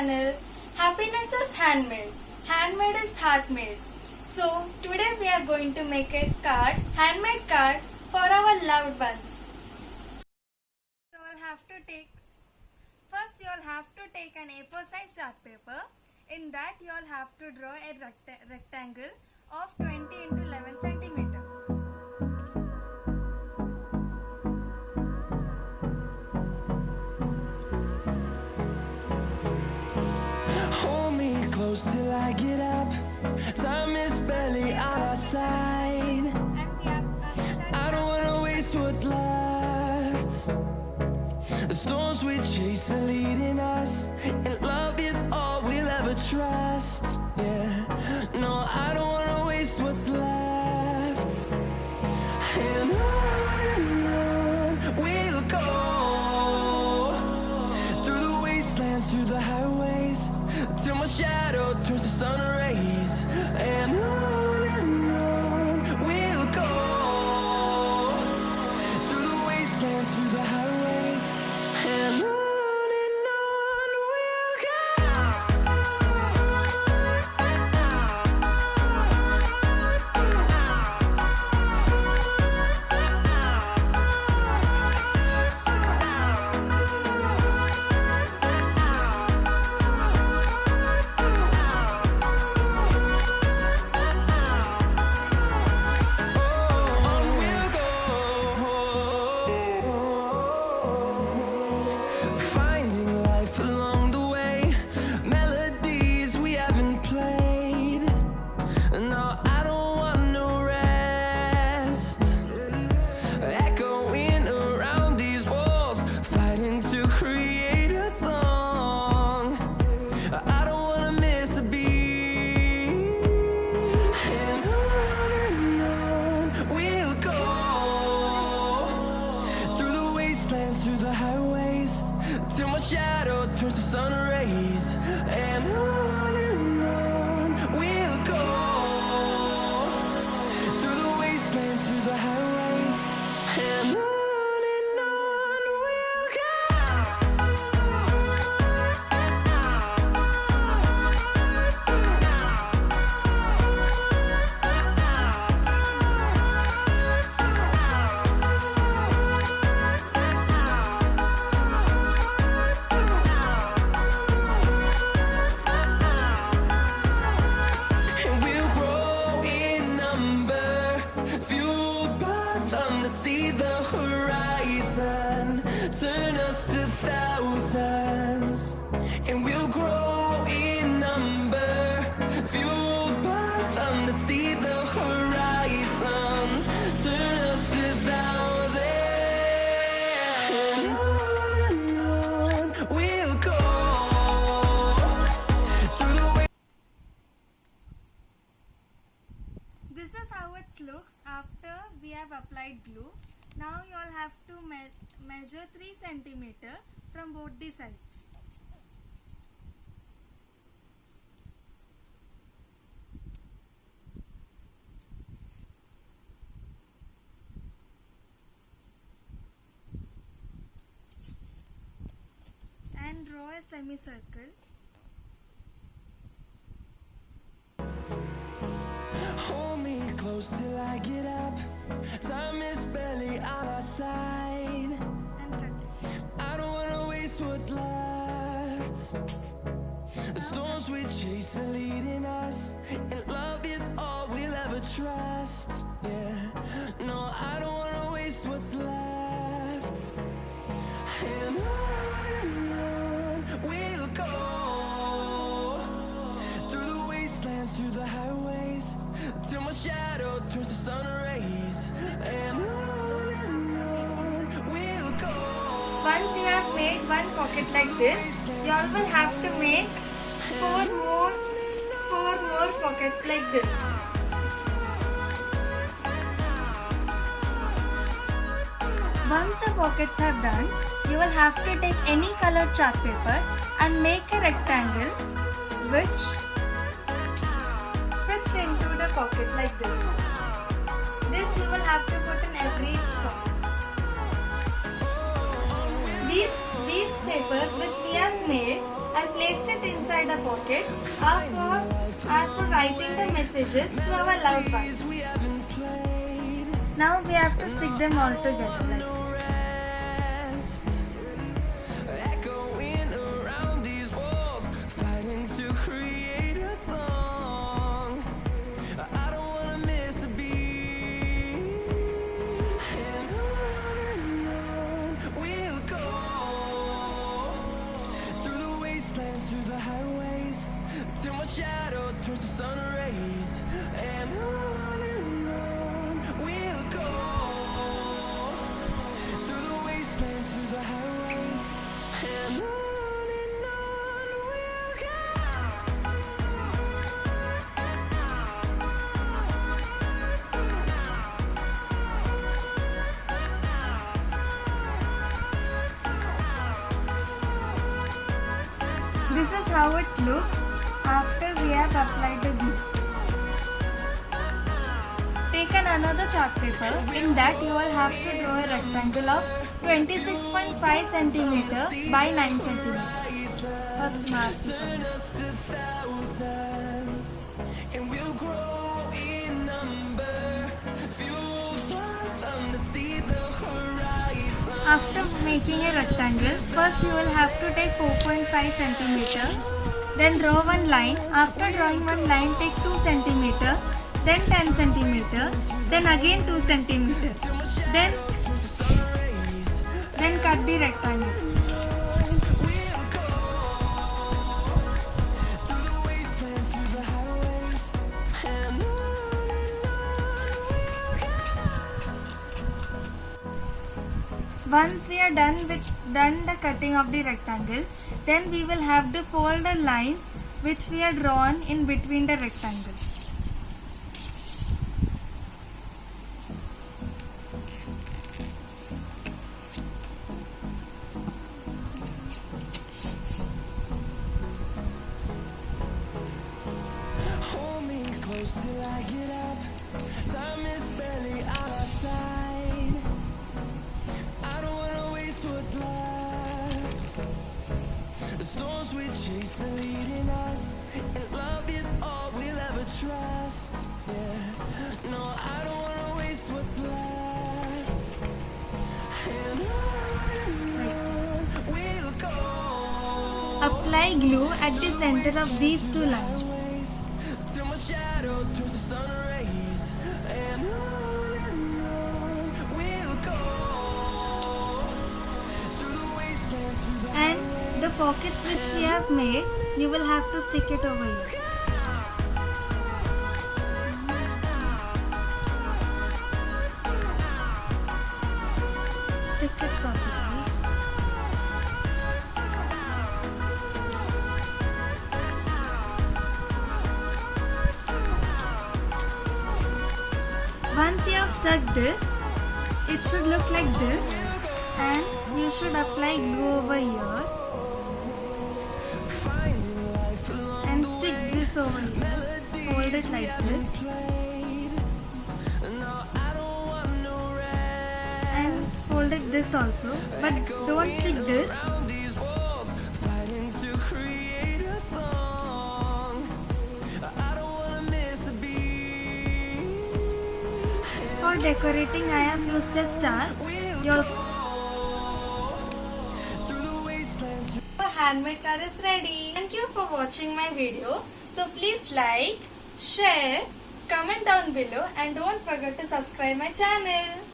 channel. Happiness is handmade. Handmade is heart made. So today we are going to make a card, handmade card for our loved ones. You all have to take an A4 size chart paper. In that you all have to draw a rectangle of 20 into 11 centimeter. Hold me close till I get up. Time is barely on our side. I don't wanna waste what's left. The storms we chase are leading us, and love is all we'll ever trust. Yeah, no, I don't wanna waste what's left. And on we'll go, through the wastelands, through the highways, till my shadow turns to sun rays. And on we'll go, through the wastelands, through the highways, and on we'll go. Finding life along the way, melodies we haven't played. No, I don't want no rest. Echoing around these walls, fighting to create a song. I don't wanna miss a beat. And on we'll go, through the wastelands, through the highways, till my shadow turns to sun rays. And on we'll go, through the wastelands, through the highways, and on we'll go. And we'll grow in number, fueled by them to see the horizon, turn us to thousands. And we'll grow in number, fueled by them to see the horizon, turn us to thousands. And on we'll go, through the way. This is how it looks after we have applied glue. Now you all have to measure 3 centimeter from both the sides. And draw a semicircle. Hold me close till I get up. Time is barely on our side. And cut it. I don't wanna waste what's left. The storms we chase are leading us, and love is all we'll ever trust. Yeah, no, I don't wanna waste what's left. And on we'll go, through the wastelands, through the highways, till my shadow turns to sun rays. And on we'll go. Once you have made one pocket like this, you all will have to make four more pockets like this. Once the pockets are done, you will have to take any colored chart paper and make a rectangle which fits into the pocket like this. This you will have to put in every pocket. These papers which we have made, I placed it inside the pocket are for writing the messages to our loved ones. Now we have to stick them all together like this. Echoing around these walls, fighting to create a song. I don't wanna miss a beat. And on we'll go, through the wastelands, through the highways, till my shadow turns to sun rays. And on we'll go, through the wastelands, through the highways, and on we'll go. This is how it looks after we have applied the glue. Take another chart paper. In that you will have to draw a rectangle of 26.5 cm by 9 cm. First mark the points. Thousands, and we'll grow in number. Fueled by them to see the horizon. After making a rectangle, first you will have to take 4.5 cm. Then draw one line. After drawing one line, take 2 cm. Then 10 cm. Then again 2 cm. Then cut the rectangle. Once we are done the cutting of the rectangle, then we will have to fold the lines which we have drawn in between the rectangle. Hold me close till I get up. Time is barely on our side. I don't wanna waste what's left. The storms we chase are leading us, and love is all we'll ever trust. Yeah, no, I don't wanna waste what's left. And on we'll go, Apply glue at the center of these two lines. till my shadow turns to sun rays. And on we'll go, through the wastelands, through the And the pockets which we have made, you will have to stick it over here. Stick it properly. Once you have stuck this, it should look like this, and you should apply glue over here and stick this over here. Fold it like this and fold it this also, but don't stick this. these walls, fighting to create a song. I don't wanna miss a beat. For decorating, I have used a star. Your Through the wastelands, handmade card is ready. Thank you for watching my video. So please like, share, comment down below, and don't forget to subscribe my channel.